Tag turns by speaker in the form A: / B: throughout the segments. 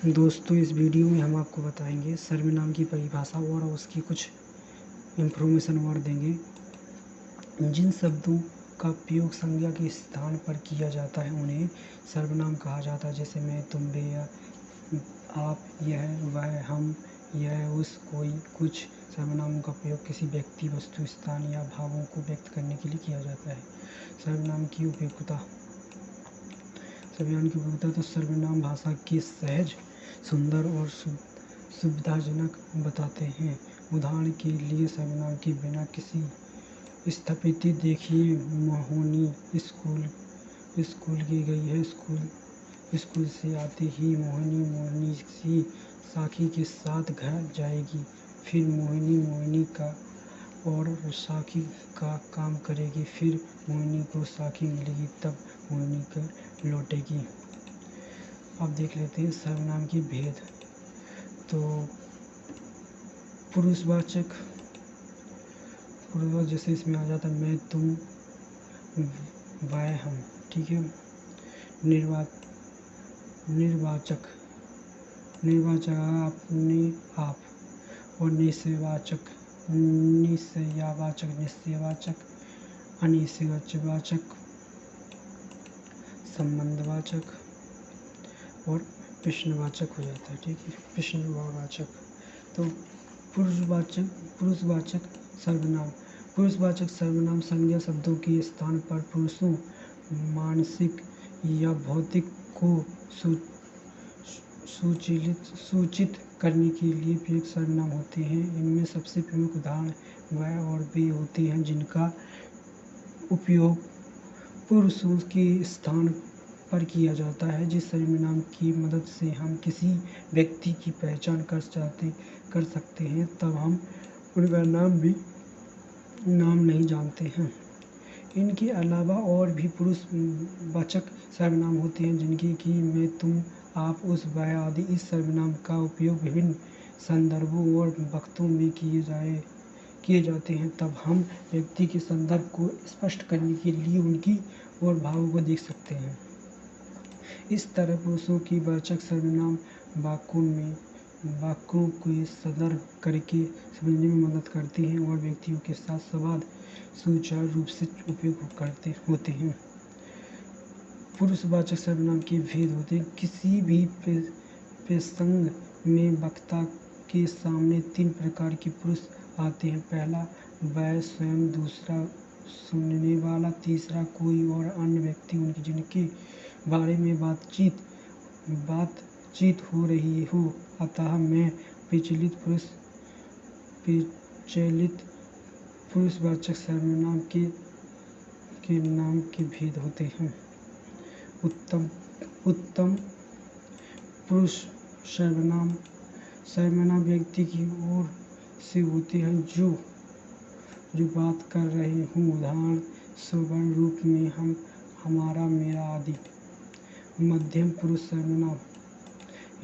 A: दोस्तों, इस वीडियो में हम आपको बताएंगे सर्वनाम की परिभाषा और उसकी कुछ इन्फॉर्मेशन और देंगे। जिन शब्दों का प्रयोग संज्ञा के स्थान पर किया जाता है उन्हें सर्वनाम कहा जाता है। जैसे मैं, तुम, वे, या आप, यह, वह, हम, यह, उस, कोई, कुछ। सर्वनामों का प्रयोग किसी व्यक्ति, वस्तु, स्थान या भावों को व्यक्त करने के लिए किया जाता है। सर्वनाम की उपयोगिता तो सर्वनाम भाषा के सहज, सुंदर और सुविधाजनक बताते हैं। उदाहरण के लिए सर्वनाम के बिना किसी स्थापिति देखिए, मोहिनी स्कूल की गई है। स्कूल से आते ही मोहिनी सी साखी के साथ घर जाएगी। फिर मोहिनी का और साखी का काम करेगी। फिर मोहिनी को साखी मिलेगी, तब मोहिनी कर लौटेगी। अब देख लेते हैं सर्वनाम के भेद। तो पुरुषवाचक जैसे इसमें आ जाता है मैं, तुम, वह, हम। ठीक है। निर्वाचक अपने, आप। और निश्चयवाचक अनिश्चयवाचक संबंधवाचक और प्रश्नवाचक हो जाता है। ठीक है। प्रश्नवाचक। तो पुरुषवाचक सर्वनाम संज्ञा शब्दों के स्थान पर पुरुषों, मानसिक या भौतिक को सूचित करने के लिए प्रयुक्त सर्वनाम होते हैं। इनमें सबसे प्रमुख उदाहरण वह और वे होते हैं, जिनका उपयोग पुरुषों के स्थान पर किया जाता है। जिस सर्वनाम की मदद से हम किसी व्यक्ति की पहचान कर सकते हैं, तब हम उनका नाम नहीं जानते हैं। इनके अलावा और भी पुरुषवाचक सर्वनाम होते हैं, जिनके कि मैं, तुम, आप, उस, वह आदि। इस सर्वनाम का उपयोग विभिन्न संदर्भों और वक्तों में किए जाते हैं, तब हम व्यक्ति के संदर्भ को स्पष्ट करने के लिए उनकी और भावों को देख सकते हैं। इस तरह पुरुषों की वाचक सर्वनाम वाक्यों को संदर्भ करके समझने में मदद करते हैं और व्यक्तियों के साथ संवाद सुचारू रूप से उपयोग होते हैं। पुरुषवाचक सर्वनाम के भेद होते हैं। किसी भी प्रसंग में वक्ता के सामने 3 प्रकार के पुरुष आते हैं। पहला वह स्वयं, दूसरा सुनने वाला, तीसरा कोई और अन्य व्यक्ति जिनके बारे में बातचीत हो रही हो। अतः मैं प्रचलित पुरुषवाचक सर्वनाम के नाम के भेद होते हैं। उत्तम पुरुष सर्वनाम व्यक्ति की ओर से होते हैं जो बात कर रहे हों। उदाहरण सवर्ण रूप में हम, हमारा, मेरा आदि। मध्यम पुरुष सर्वनाम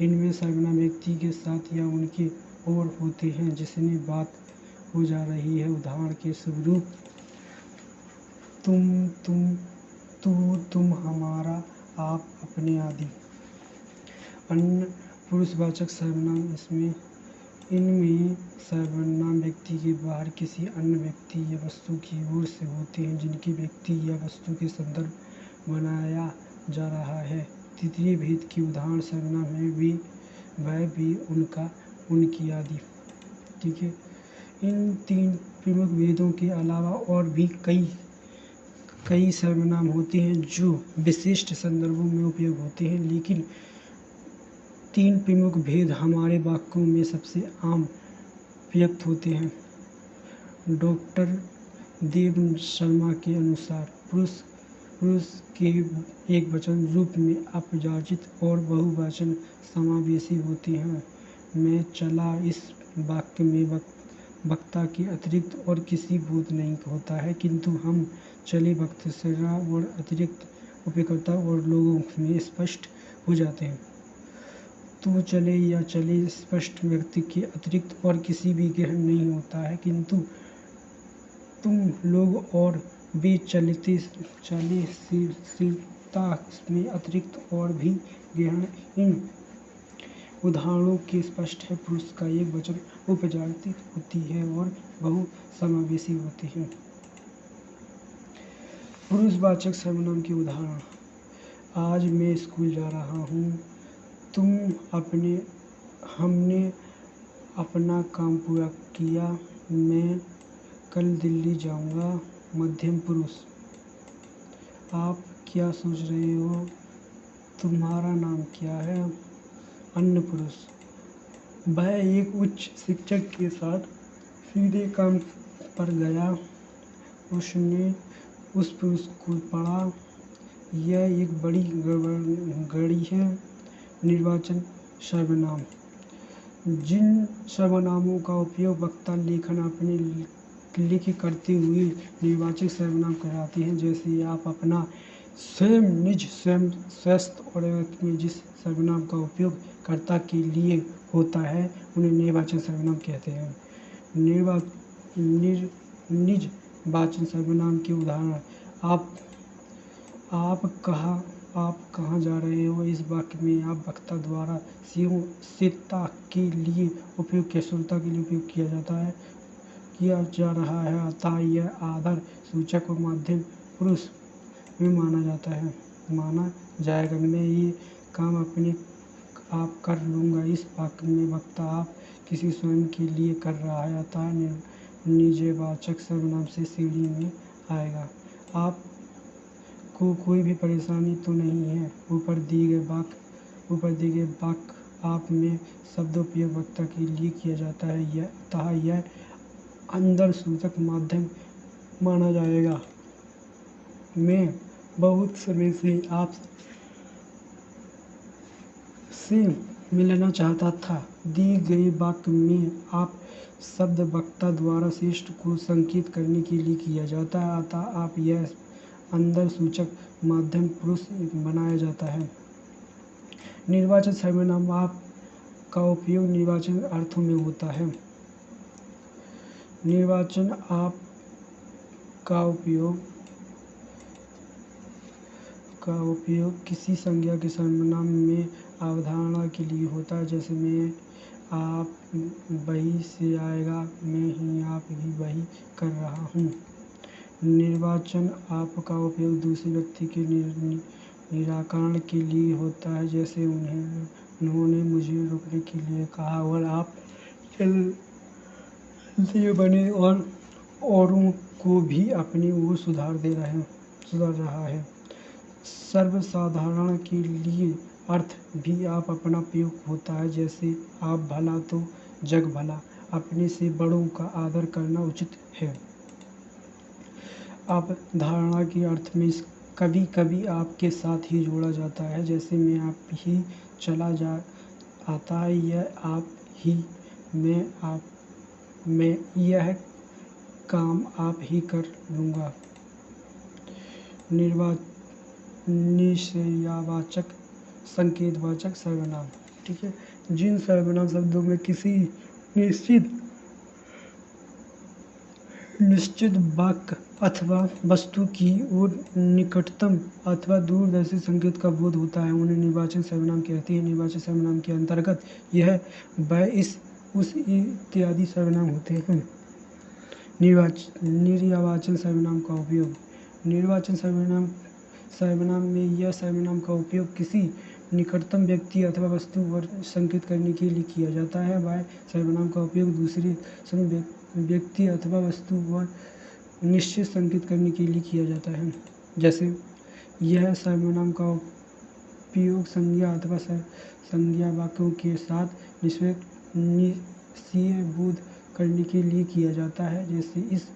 A: इनमें सर्वनाम व्यक्ति के साथ या उनके और होते हैं जिसने बात हो जा रही है। उदाहरण के स्वरूप तुम, तू, तुम, हमारा, आप, अपने आदि। अन्य पुरुषवाचक सर्वनाम इनमें सर्वनाम व्यक्ति के बाहर किसी अन्य व्यक्ति या वस्तु की ओर से होते हैं, जिनकी व्यक्ति या वस्तु के संदर्भ बनाया जा रहा है। तृतीय भेद के उदाहरण सर्वनाम है वह, भी, उनका, उनकी आदि। ठीक है। इन 3 प्रमुख भेदों के अलावा और भी कई सर्वनाम होते हैं जो विशिष्ट संदर्भों में उपयोग होते हैं, लेकिन 3 प्रमुख भेद हमारे वाक्यों में सबसे आम प्रयुक्त होते हैं। डॉक्टर देव शर्मा के अनुसार पुरुष के एकवचन रूप में अपवाचित और बहुवचन समावेशी होते हैं। मैं चला, इस वाक्य में वक्ता के अतिरिक्त और किसी बोध नहीं होता है, किंतु हम चले वक्तृता और अतिरिक्त उपयोगकर्ता और लोगों में स्पष्ट हो जाते हैं। तू चले या चले स्पष्ट व्यक्ति के अतिरिक्त और किसी भी ग्रहण नहीं होता है, किंतु तुम, लोग और वे चलशीलता में अतिरिक्त और भी ग्रहण। इन उदाहरणों के स्पष्ट है। पुरुष का एक वचन उपजाति होती है और बहुसमावेशी होती है। पुरुषवाचक सर्वनाम के उदाहरण: आज मैं स्कूल जा रहा हूँ। हमने अपना काम पूरा किया। मैं कल दिल्ली जाऊँगा। मध्यम पुरुष: आप क्या सोच रहे हो? तुम्हारा नाम क्या है? अन्य पुरुष: वह एक उच्च शिक्षक के साथ सीधे काम पर गया। उसने उस पुरुष को पढ़ा। यह एक बड़ी गड़बड़ी है। निर्वाचन सर्वनाम: जिन सर्वनामों का उपयोग वक्ता लेखन अपने लिख करते हुए निर्वाचक सर्वनाम कहलाते हैं। जैसे आप, अपना, स्वयं, निज, स्वयं, स्वस्थ और अर्थ में जिस सर्वनाम का उपयोग कर्ता के लिए होता है उन्हें निर्वाचक सर्वनाम कहते हैं। निज वाचक सर्वनाम के उदाहरण: आप कहाँ जा रहे हो? इस वाक्य में आप वक्ता द्वारा श्रोता के लिए उपयोग किया जा रहा है, अतः यह आदर सूचक और मध्यम पुरुष में माना जाएगा। मैं ये काम अपने आप कर लूँगा। इस वाक्य में वक्ता आप किसी स्वयं के लिए कर रहा है, अतः निजवाचक सर्वनाम से श्रेणी में आएगा। आप को कोई भी परेशानी तो नहीं है? ऊपर दिए गए वाक्य आप में शब्द उपयोग वक्ता के लिए किया जाता है, अतः यह अंदर सूचक माध्यम माना जाएगा। मैं बहुत समय से आप से मिलना चाहता था। दिए गए वाक्य में आप शब्द वक्ता द्वारा श्रेष्ठ को संकेत करने के लिए किया जाता है, अतः आप यह अंदर सूचक मध्यम पुरुष बनाया जाता है। निर्वाचक सर्वनाम आप का उपयोग निर्वाचन अर्थों में होता है। निर्वाचन आप का उपयोग किसी संज्ञा के सर्वनाम में अवधारणा के लिए होता है। जैसे मैं आप वही से आएगा, मैं ही आप भी वही कर रहा हूँ। निर्वाचन आप का उपयोग दूसरे व्यक्ति के निराकरण के लिए होता है। जैसे उन्होंने मुझे रुकने के लिए कहा और आप जल्दी बने और औरों को भी अपनी ओर सुधार रहा है। सर्वसाधारण के लिए अर्थ भी आप अपना प्रयोग होता है। जैसे आप भला तो जग भला। अपने से बड़ों का आदर करना उचित है। अवधारणा के अर्थ में कभी कभी आपके साथ ही जोड़ा जाता है। जैसे मैं आप ही चला आता है, यह आप ही, मैं यह काम आप ही कर लूँगा। निश्चयवाचक संकेतवाचक सर्वनाम, ठीक है। जिन सर्वनाम शब्दों में किसी निश्चित वाक्य अथवा वस्तु की ओर निकटतम अथवा दूरदर्शी संकेत का बोध होता है उन्हें निर्वाचक सर्वनाम कहते हैं। निर्वाचक सर्वनाम के अंतर्गत यह, वह, इस, उस इत्यादि सर्वनाम होते हैं। निर्वाचक सर्वनाम का उपयोग: निर्वाचक सर्वनाम में यह सर्वनाम का उपयोग किसी निकटतम व्यक्ति अथवा वस्तु और संकेत करने के लिए किया जाता है। वह सर्वनाम का उपयोग दूसरे व्यक्ति अथवा वस्तु और निश्चित संकेत करने के लिए किया जाता है। जैसे यह सर्वनाम का उपयोग संज्ञा अथवा संज्ञा वाक्यों के साथ निश्चयबोध करने के लिए किया जाता है। जैसे इस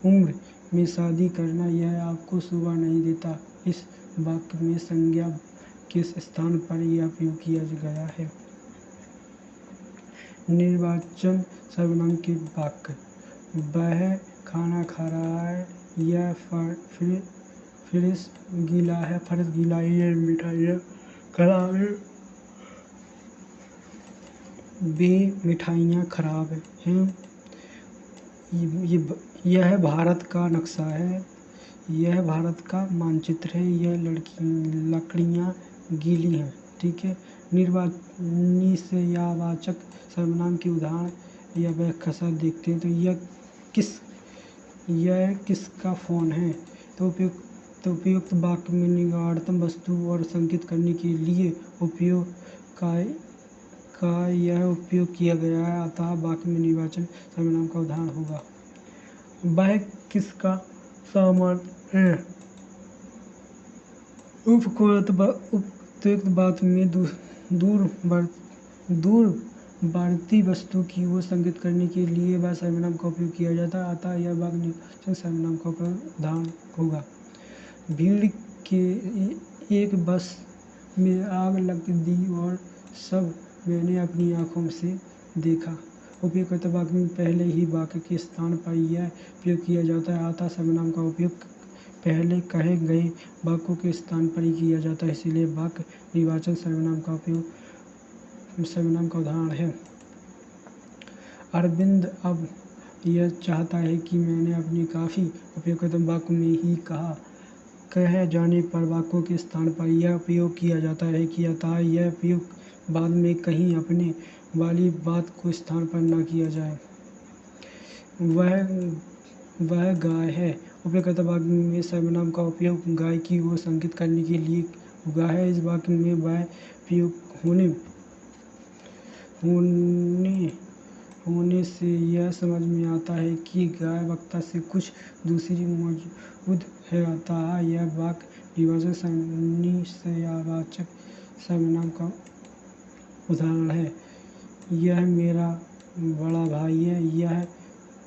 A: उम्र में शादी करना यह आपको शोभा नहीं देता। इस वाक्य में संज्ञा के स्थान पर यह प्रयोग किया गया है। निर्वाचन सर्वनाम के वाक्य: वह खाना खा रहा है, यह फर्श गीला है, यह मिठाइयाँ खराब है, वे मिठाइयाँ खराब हैं। यह भारत का नक्शा है, यह भारत का मानचित्र है, यह लकड़ियाँ गीली हैं, ठीक है। निश्चयवाचक सर्वनाम के उदाहरण या व्याख्या देखते हैं। तो यह किसका फ़ोन है? तो उपयुक्त वाक्य में निगाड़तम वस्तु और संकेत करने के लिए उपयोग का यह उपयोग किया गया है, अतः वाक्य में निर्वाचन सर्वनाम का उदाहरण होगा। वह किसका सामान है? उपयुक्त वाक्य में दूरवर्ती वस्तु की ओर संकेत करने के लिए वह सर्वनाम का उपयोग किया जाता है, अतः यह वाक्य निर्वाचन सर्वनाम का उदाहरण होगा। भीड़ के एक बस में आग लग दी और सब मैंने अपनी आँखों से देखा। उपयोगकर्ता वाक्य में पहले ही वाक्य के स्थान पर यह उपयोग किया जाता है, अतः सर्वनाम का उपयोग पहले कहे गए वाक्यों के स्थान पर ही किया जाता है, इसलिए वाक्य निर्वाचन सर्वनाम का उदाहरण है। अरविंद अब यह चाहता है कि मैंने अपनी काफ़ी उपयोगकर्ता वाक्य में ही कह जाने पर वाक्यों के स्थान पर यह उपयोग किया जाता है कि अतः यह उपयोग बाद में कहीं अपने वाली बात को स्थान पर न किया जाए। वह गाय है। उपयोगकर्ता वाक्य में सर्वनाम का उपयोग गाय की ओर संकेत करने के लिए हुआ है। इस वाक्य में वह उपयोग होने से यह समझ में आता है कि गाय वक्ता से कुछ दूसरी मौजूद है, अतः यह वाक्य निर्वाचन निश्चयवाचक सर्वनाम का उदाहरण है। यह मेरा बड़ा भाई है। यह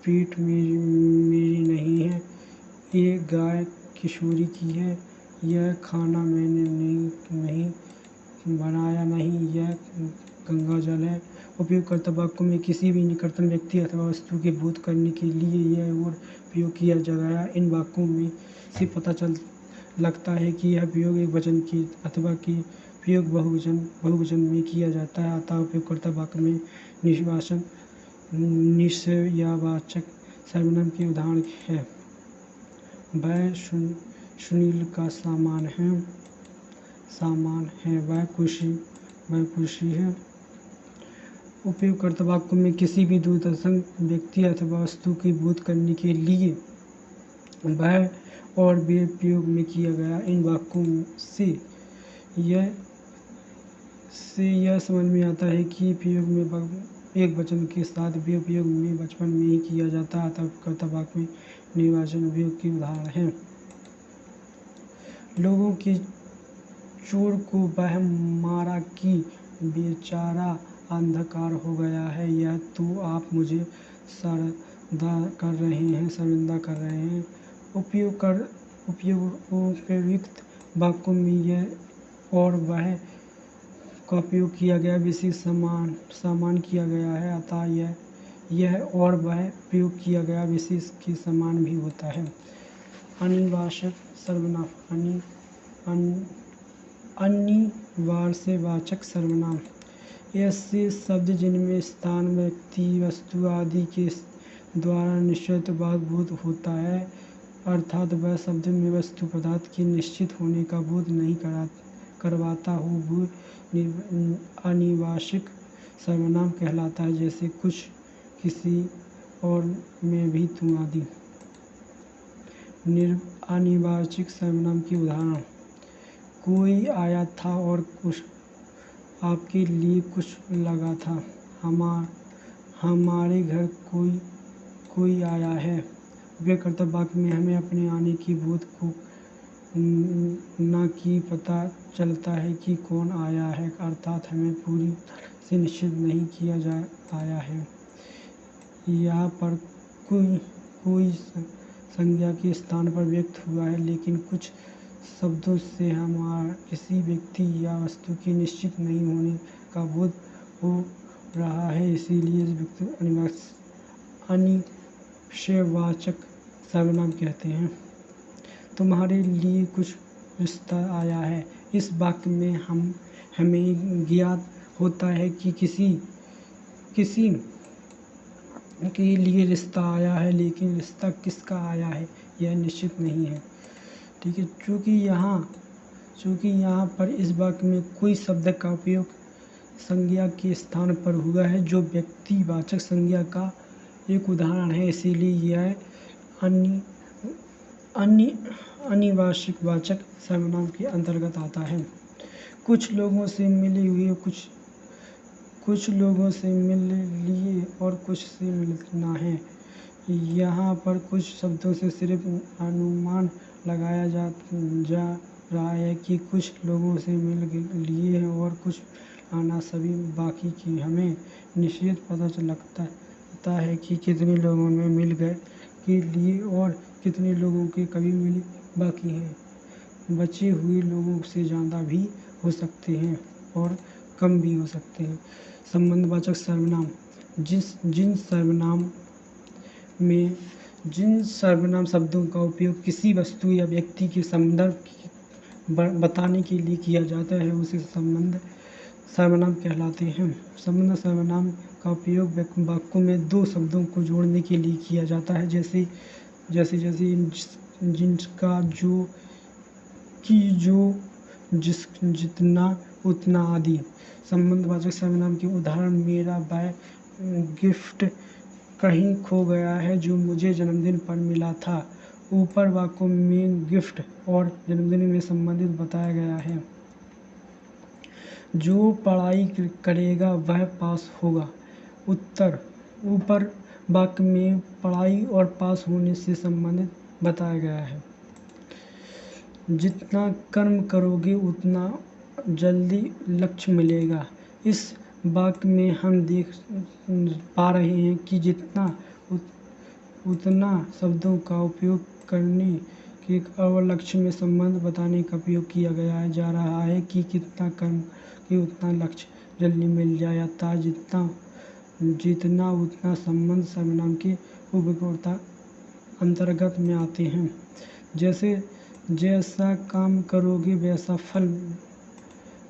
A: पीठ मेरी नहीं है। ये गाय किशोरी की है। यह खाना मैंने नहीं बनाया नहीं, यह गंगा जल है। उपयोगकर्ता वाक्यों में किसी भी निकटतम व्यक्ति अथवा वस्तु के बोध करने के लिए यह और प्रयोग किया गया। इन वाक्यों में से पता लगता है कि यह प्रयोग एक वचन की अथवा कि प्रयोग बहुवचन में किया जाता है, अतः उपयोगकर्ता वाक्य में निश्चयवाचक सर्वनाम के उदाहरण है। वह सुनील का सामान है। वह कुर्सी है। उपयोगकर्ता वाक्यों में किसी भी दूरदर्शन व्यक्ति अथवा वस्तु के बोध करने के लिए वह और वे प्रयोग में किया गया। इन वाक्यों से यह समझ में आता है कि प्रयोग में एक वचन के साथ वे उपयोग में बचपन में ही किया जाता है, अतः उपयोगकर्ता वाक्य में निर्वाचन उपयोग के उदाहरण हैं। लोगों के चोर को वह मारा कि बेचारा अंधकार हो गया है। यह तो आप मुझे शर्मिंदा कर रहे हैं। उपयुक्त वाक्यों में यह और वह का उपयोग किया गया विशेष समान किया गया है, अतः यह और वह प्रयोग किया गया विशेष के समान भी होता है। अनिवार्य सर्वनाम। अनिवार्यवाचक सर्वनाम ऐसे शब्द जिनमें स्थान, व्यक्ति, वस्तु आदि के द्वारा निश्चयवाद बोध होता है, अर्थात वह शब्द में वस्तु पदार्थ के निश्चित होने का बोध नहीं करवाता हो, वो अनिवार्य सर्वनाम कहलाता है, जैसे कुछ, किसी और, मैं भी, तुम आदि। अनिवार्य सर्वनाम के उदाहरण: कोई आया था और कुछ आपके लिए कुछ लगा था। हमारे घर कोई आया है। उपयोगकर्ता वाक्य में हमें अपने आने की बोध को न कि पता चलता है कि कौन आया है, अर्थात हमें पूरी तरह से निश्चित नहीं किया आया है। यहाँ पर कोई संज्ञा के स्थान पर व्यक्त हुआ है, लेकिन कुछ शब्दों से किसी व्यक्ति या वस्तु के निश्चित नहीं होने का बोध हो रहा है, इसीलिए इस व्यक्ति अनिश्चयवाचक सर्वनाम कहते हैं। तुम्हारे लिए कुछ रिश्ता आया है। इस वाक्य में हमें ज्ञात होता है कि किसी के लिए रिश्ता आया है, लेकिन रिश्ता किसका आया है यह निश्चित नहीं है। ठीक है, चूँकि यहाँ पर इस वाक्य में कोई शब्द का उपयोग संज्ञा के स्थान पर हुआ है, जो व्यक्तिवाचक संज्ञा का एक उदाहरण है। इसीलिए यह अनिवार्यवाचक सर्वनाम के अंतर्गत आता है। कुछ लोगों से मिले और कुछ से मिलना है। यहाँ पर कुछ शब्दों से सिर्फ अनुमान लगाया जा रहा है कि कुछ लोगों से मिल लिए हैं और कुछ आना सभी बाकी की। हमें निश्चित पता लगता है कि कितने लोगों में मिल गए के लिए और कितने लोगों के कभी मिले बाकी हैं। बचे हुए लोगों से ज़्यादा भी हो सकते हैं और कम भी हो सकते हैं। संबंधवाचक सर्वनाम जिन सर्वनाम शब्दों का उपयोग किसी वस्तु या व्यक्ति के संदर्भ बताने के लिए किया जाता है उसे संबंध सर्वनाम कहलाते हैं। संबंध सर्वनाम का उपयोग वाक्यों में दो शब्दों को जोड़ने के लिए किया जाता है, जैसे जिनका, जो, की, जो, जितना, उतना आदि। संबंधवाचक सर्वनाम के उदाहरण मेरा गिफ्ट कहीं खो गया है जो मुझे जन्मदिन पर मिला था। ऊपर वाक्यों में गिफ्ट और जन्मदिन में संबंधित बताया गया है। जो पढ़ाई करेगा वह पास होगा। उत्तर ऊपर वाक्य में पढ़ाई और पास होने से संबंधित बताया गया है। जितना कर्म करोगे उतना जल्दी लक्ष्य मिलेगा। इस वाक्य में हम देख पा रहे हैं कि जितना उतना शब्दों का उपयोग करने के और लक्ष्य में संबंध बताने का उपयोग किया गया जा रहा है कि कितना कर्म कि उतना लक्ष्य जल्दी मिल जाता। जितना उतना संबंध सर्वनाम के उपयोगिता अंतर्गत में आते हैं। जैसे जैसा काम करोगे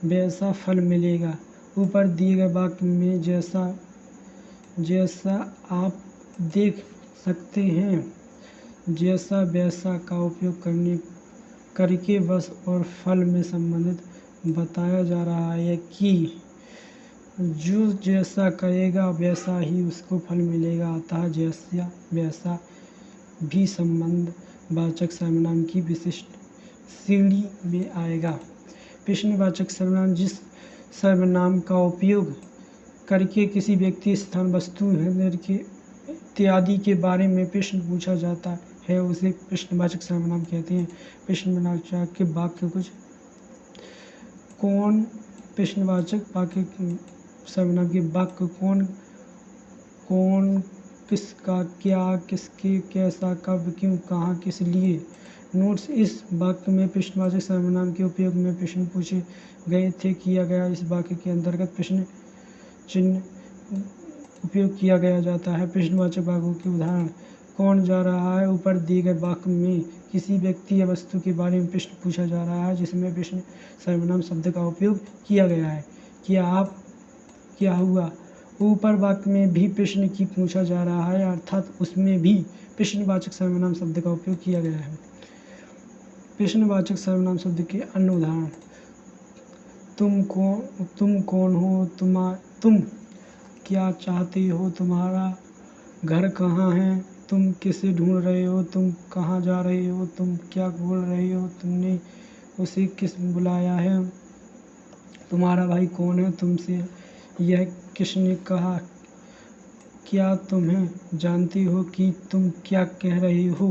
A: वैसा फल मिलेगा। ऊपर दिए गए वाक्य में जैसा आप देख सकते हैं, जैसा वैसा का उपयोग करके वश और फल में संबंधित बताया जा रहा है कि जो जैसा करेगा वैसा ही उसको फल मिलेगा। अतः जैसा वैसा भी संबंधवाचक सर्वनाम की विशिष्ट श्रेणी में आएगा। प्रश्नवाचक सर्वनाम जिस सर्वनाम का उपयोग करके किसी व्यक्ति, स्थान, वस्तु इत्यादि के बारे में प्रश्न पूछा जाता है उसे प्रश्नवाचक सर्वनाम कहते हैं। प्रश्नवाचक के वाक्य कुछ प्रश्नवाचक सर्वनाम के वाक्य कौन, किसका, क्या, किसके, कैसा, कब, क्यों, कहाँ, किस लिए। नोट्स इस वाक्य में प्रश्नवाचक सर्वनाम के उपयोग में प्रश्न पूछे गए थे किया गया। इस वाक्य के अंतर्गत प्रश्न चिन्ह उपयोग किया गया जाता है। प्रश्नवाचक वाक्यों के उदाहरण कौन जा रहा है। ऊपर दिए गए वाक्य में किसी व्यक्ति या वस्तु के बारे में प्रश्न पूछा जा रहा है जिसमें प्रश्न सर्वनाम शब्द का उपयोग किया गया है। क्या हुआ। ऊपर वाक्य में भी प्रश्न की पूछा जा रहा है, अर्थात उसमें भी प्रश्नवाचक सर्वनाम शब्द का उपयोग किया गया है। प्रश्नवाचक सर्वनाम शब्द के अन्य उदाहरण तुम कौन हो, तुम क्या चाहते हो, तुम्हारा घर कहाँ है, तुम किसे ढूंढ रहे हो, तुम कहाँ जा रहे हो, तुम क्या बोल रहे हो, तुमने उसे किस बुलाया है, तुम्हारा भाई कौन है, तुमसे यह किसने कहा, क्या तुम्हें जानते हो कि तुम क्या कह रहे हो।